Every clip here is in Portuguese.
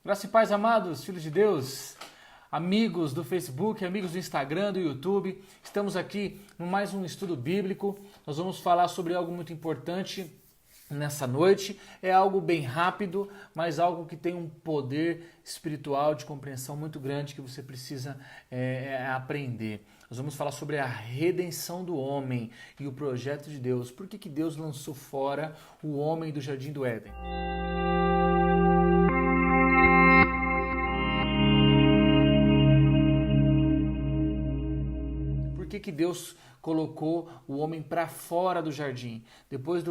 Graça e paz, amados, filhos de Deus, amigos do Facebook, amigos do Instagram, do YouTube. Estamos aqui no mais um estudo bíblico. Nós vamos falar sobre algo muito importante nessa noite. É algo bem rápido, mas algo que tem um poder espiritual de compreensão muito grande que você precisa aprender. Nós vamos falar sobre a redenção do homem e o projeto de Deus. Por que Deus lançou fora o homem do Jardim do Éden? Por que Deus colocou o homem para fora do jardim? Depois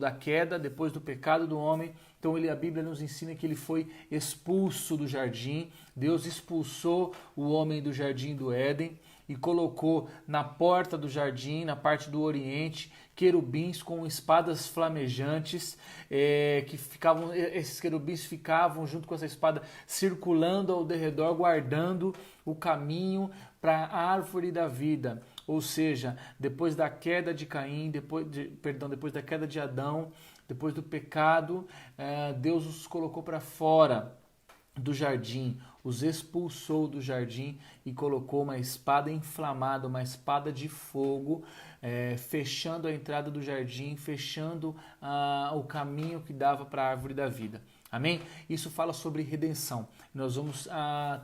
da queda, depois do pecado do homem, então a Bíblia nos ensina que ele foi expulso do jardim. Deus expulsou o homem do jardim do Éden e colocou na porta do jardim, na parte do oriente, querubins com espadas flamejantes, esses querubins ficavam junto com essa espada circulando ao derredor, guardando o caminho para a árvore da vida. Ou seja, depois da queda de Caim, depois da queda de Adão, depois do pecado, Deus os colocou para fora do jardim, os expulsou do jardim e colocou uma espada inflamada, uma espada de fogo, fechando a entrada do jardim, fechando o caminho que dava para a árvore da vida. Amém? Isso fala sobre redenção. Nós vamos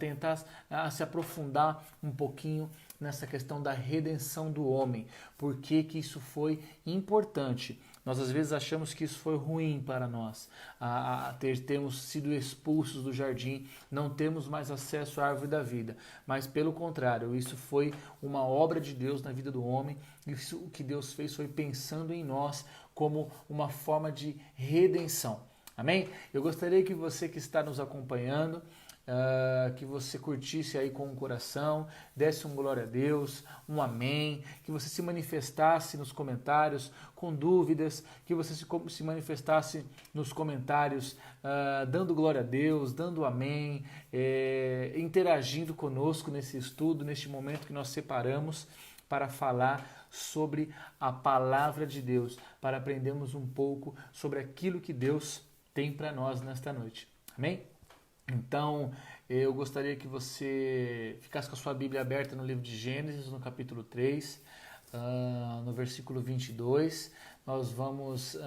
tentar se aprofundar um pouquinho nessa questão da redenção do homem. Por que isso foi importante? Nós às vezes achamos que isso foi ruim para nós, termos sido expulsos do jardim, não temos mais acesso à árvore da vida. Mas pelo contrário, isso foi uma obra de Deus na vida do homem. Isso o que Deus fez foi pensando em nós como uma forma de redenção. Amém? Eu gostaria que você que está nos acompanhando, que você curtisse aí com o coração, desse um glória a Deus, um amém, que você se manifestasse nos comentários com dúvidas, que você se manifestasse nos comentários dando glória a Deus, dando amém, interagindo conosco nesse estudo, neste momento que nós separamos para falar sobre a palavra de Deus, para aprendermos um pouco sobre aquilo que Deus tem para nós nesta noite. Amém? Então, eu gostaria que você ficasse com a sua Bíblia aberta no livro de Gênesis, no capítulo 3, no versículo 22. Nós vamos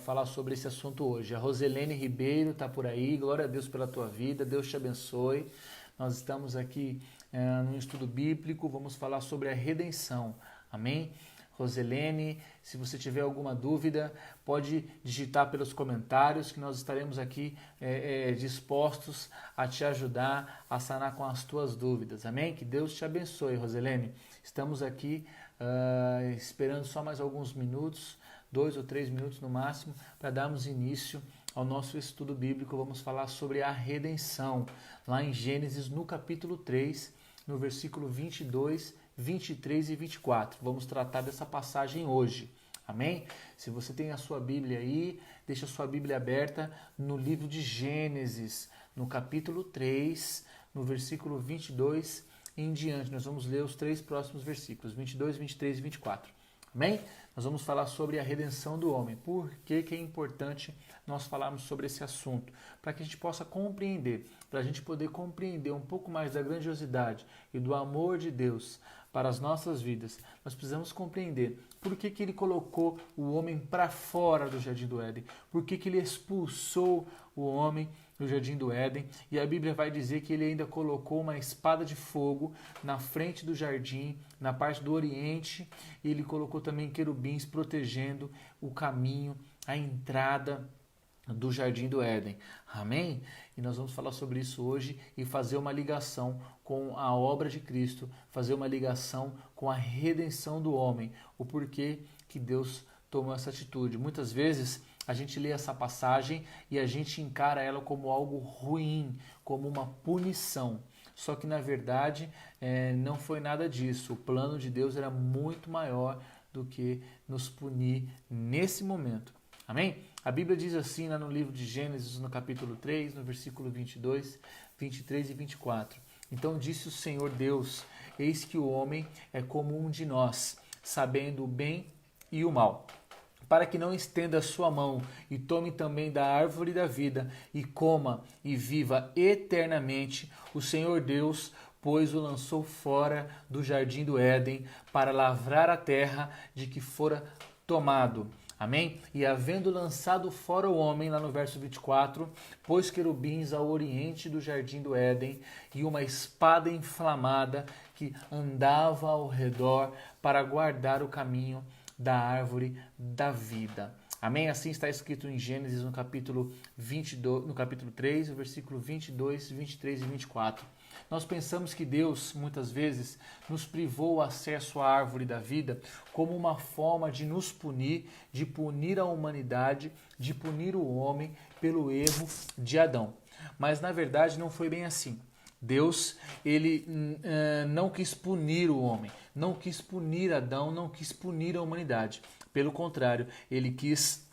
falar sobre esse assunto hoje. A Roselene Ribeiro está por aí. Glória a Deus pela tua vida. Deus te abençoe. Nós estamos aqui num estudo bíblico. Vamos falar sobre a redenção. Amém? Roselene, se você tiver alguma dúvida, pode digitar pelos comentários que nós estaremos aqui dispostos a te ajudar a sanar com as tuas dúvidas. Amém? Que Deus te abençoe, Roselene. Estamos aqui esperando só mais alguns minutos, 2 ou 3 minutos no máximo, para darmos início ao nosso estudo bíblico. Vamos falar sobre a redenção, lá em Gênesis, no capítulo 3, no versículo 22, 23 e 24. Vamos tratar dessa passagem hoje. Amém? Se você tem a sua Bíblia aí, deixa a sua Bíblia aberta no livro de Gênesis, no capítulo 3, no versículo 22 em diante. Nós vamos ler os 3 próximos versículos, 22, 23 e 24. Amém? Nós vamos falar sobre a redenção do homem. Por que é importante nós falarmos sobre esse assunto? Para que a gente possa compreender, para a gente poder compreender um pouco mais da grandiosidade e do amor de Deus para as nossas vidas. Nós precisamos compreender por que ele colocou o homem para fora do Jardim do Éden, por que ele expulsou o homem do Jardim do Éden, e a Bíblia vai dizer que ele ainda colocou uma espada de fogo na frente do jardim, na parte do oriente, e ele colocou também querubins protegendo o caminho, a entrada do Jardim do Éden. Amém? E nós vamos falar sobre isso hoje e fazer uma ligação com a obra de Cristo, fazer uma ligação com a redenção do homem, o porquê que Deus tomou essa atitude. Muitas vezes a gente lê essa passagem e a gente encara ela como algo ruim, como uma punição. Só que na verdade não foi nada disso. O plano de Deus era muito maior do que nos punir nesse momento. Amém? A Bíblia diz assim lá no livro de Gênesis, no capítulo 3, no versículo 22, 23 e 24. Então disse o Senhor Deus: eis que o homem é como um de nós, sabendo o bem e o mal. para que não estenda a sua mão e tome também da árvore da vida e coma e viva eternamente. O Senhor Deus, pois, o lançou fora do jardim do Éden para lavrar a terra de que fora tomado. Amém? E havendo lançado fora o homem, lá no verso 24, pôs querubins ao oriente do jardim do Éden e uma espada inflamada que andava ao redor para guardar o caminho da árvore da vida. Amém? Assim está escrito em Gênesis no capítulo 22, no capítulo 3, versículo 22, 23 e 24. Nós pensamos que Deus, muitas vezes, nos privou o acesso à árvore da vida como uma forma de nos punir, de punir a humanidade, de punir o homem pelo erro de Adão. Mas, na verdade, não foi bem assim. Deus, ele não quis punir o homem, não quis punir Adão, não quis punir a humanidade. Pelo contrário, ele quis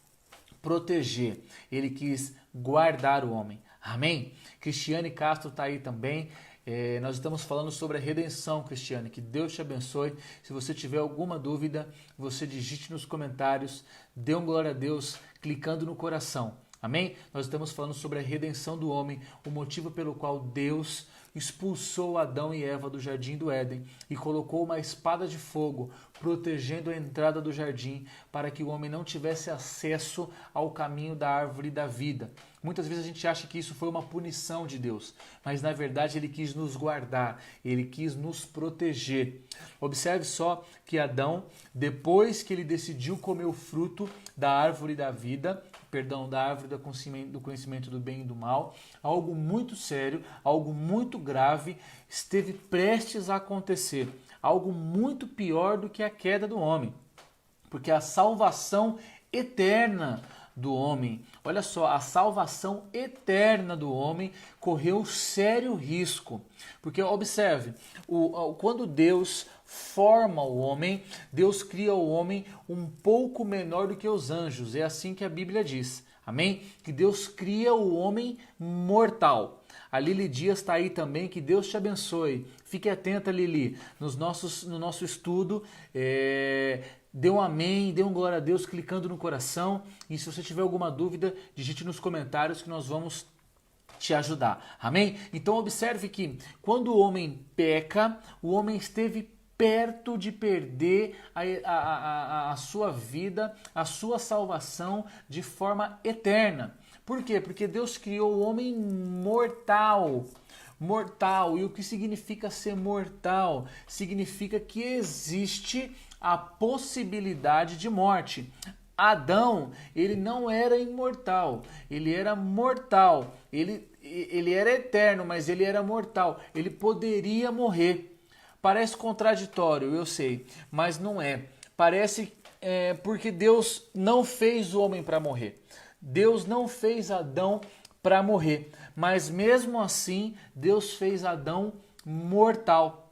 proteger, ele quis guardar o homem. Amém? Cristiane Castro está aí também. Nós estamos falando sobre a redenção, Cristiane. Que Deus te abençoe. Se você tiver alguma dúvida, você digite nos comentários. Dê um glória a Deus clicando no coração. Amém? Nós estamos falando sobre a redenção do homem, o motivo pelo qual Deus expulsou Adão e Eva do jardim do Éden e colocou uma espada de fogo protegendo a entrada do jardim para que o homem não tivesse acesso ao caminho da árvore da vida. Muitas vezes a gente acha que isso foi uma punição de Deus, mas na verdade ele quis nos guardar, ele quis nos proteger. Observe só que Adão, depois que ele decidiu comer o fruto da árvore da vida, da árvore do conhecimento do bem e do mal, algo muito sério, algo muito grave esteve prestes a acontecer, algo muito pior do que a queda do homem, porque a salvação eterna do homem, olha só, a salvação eterna do homem correu sério risco, porque observe, quando Deus forma o homem, Deus cria o homem um pouco menor do que os anjos, é assim que a Bíblia diz, amém? Que Deus cria o homem mortal. A Lili Dias está aí também, que Deus te abençoe. Fique atenta, Lili, no nosso estudo, dê um amém, dê um glória a Deus clicando no coração. E se você tiver alguma dúvida, digite nos comentários que nós vamos te ajudar. Amém? Então observe que quando o homem peca, o homem esteve perto de perder a sua vida, a sua salvação de forma eterna. Por quê? Porque Deus criou o homem mortal. Mortal. E o que significa ser mortal? Significa que existe a possibilidade de morte. Adão, ele não era imortal, ele era mortal. Ele era eterno, mas ele era mortal. Ele poderia morrer. Parece contraditório, eu sei, mas não é. Parece porque Deus não fez o homem para morrer. Deus não fez Adão para morrer, mas mesmo assim Deus fez Adão mortal.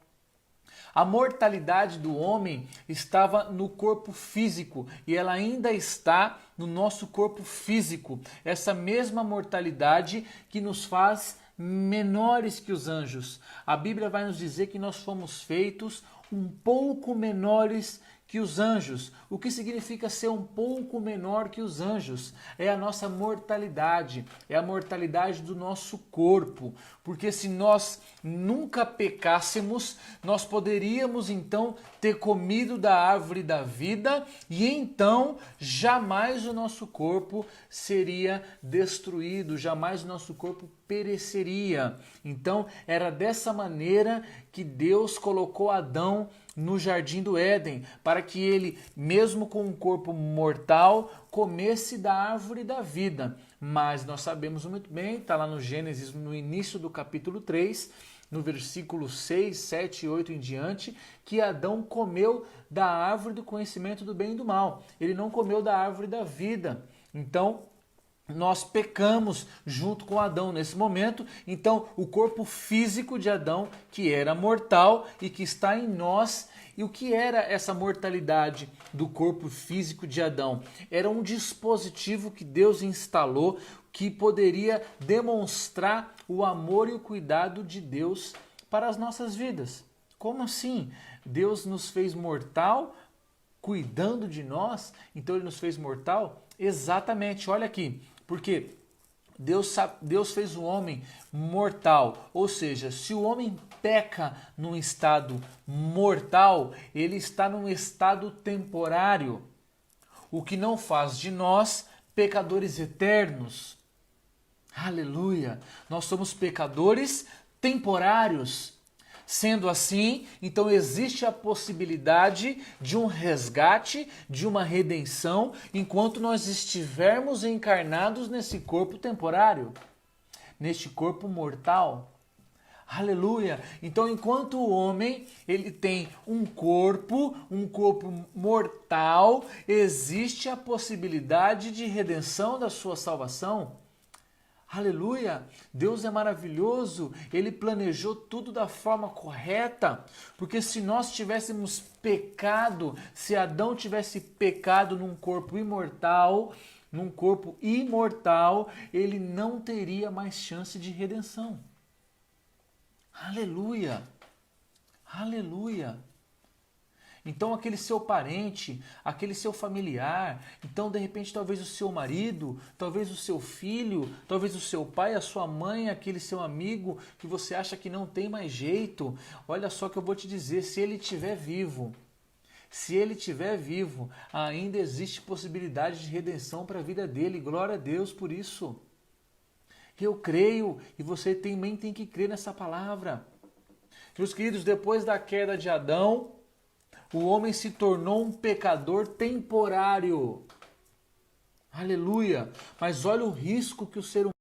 A mortalidade do homem estava no corpo físico e ela ainda está no nosso corpo físico. Essa mesma mortalidade que nos faz menores que os anjos. A Bíblia vai nos dizer que nós fomos feitos um pouco menores que os anjos. O que significa ser um pouco menor que os anjos? É a nossa mortalidade, é a mortalidade do nosso corpo. Porque se nós nunca pecássemos, nós poderíamos então ter comido da árvore da vida e então jamais o nosso corpo seria destruído, jamais o nosso corpo pereceria. Então era dessa maneira que Deus colocou Adão no jardim do Éden, para que ele, mesmo com um corpo mortal, comesse da árvore da vida. Mas nós sabemos muito bem, está lá no Gênesis, no início do capítulo 3, no versículo 6, 7 e 8 em diante, que Adão comeu da árvore do conhecimento do bem e do mal. Ele não comeu da árvore da vida. Então, nós pecamos junto com Adão nesse momento. Então, o corpo físico de Adão, que era mortal e que está em nós. E o que era essa mortalidade do corpo físico de Adão? Era um dispositivo que Deus instalou que poderia demonstrar o amor e o cuidado de Deus para as nossas vidas. Como assim? Deus nos fez mortal cuidando de nós, então ele nos fez mortal? Exatamente, olha aqui, porque Deus fez o homem mortal, ou seja, se o homem peca num estado mortal, ele está num estado temporário, o que não faz de nós pecadores eternos. Aleluia! Nós somos pecadores temporários. Sendo assim, então existe a possibilidade de um resgate, de uma redenção, enquanto nós estivermos encarnados nesse corpo temporário, neste corpo mortal. Aleluia! Então, enquanto o homem ele tem um corpo mortal, existe a possibilidade de redenção da sua salvação. Aleluia! Deus é maravilhoso, Ele planejou tudo da forma correta, porque se nós tivéssemos pecado, se Adão tivesse pecado num corpo imortal, ele não teria mais chance de redenção. Aleluia! Aleluia! Então aquele seu parente, aquele seu familiar, então de repente talvez o seu marido, talvez o seu filho, talvez o seu pai, a sua mãe, aquele seu amigo que você acha que não tem mais jeito, olha só que eu vou te dizer, se ele estiver vivo, ainda existe possibilidade de redenção para a vida dele, glória a Deus por isso. Eu creio e você também tem que crer nessa palavra. Meus queridos, depois da queda de Adão, o homem se tornou um pecador temporário. Aleluia! Mas olha o risco que o ser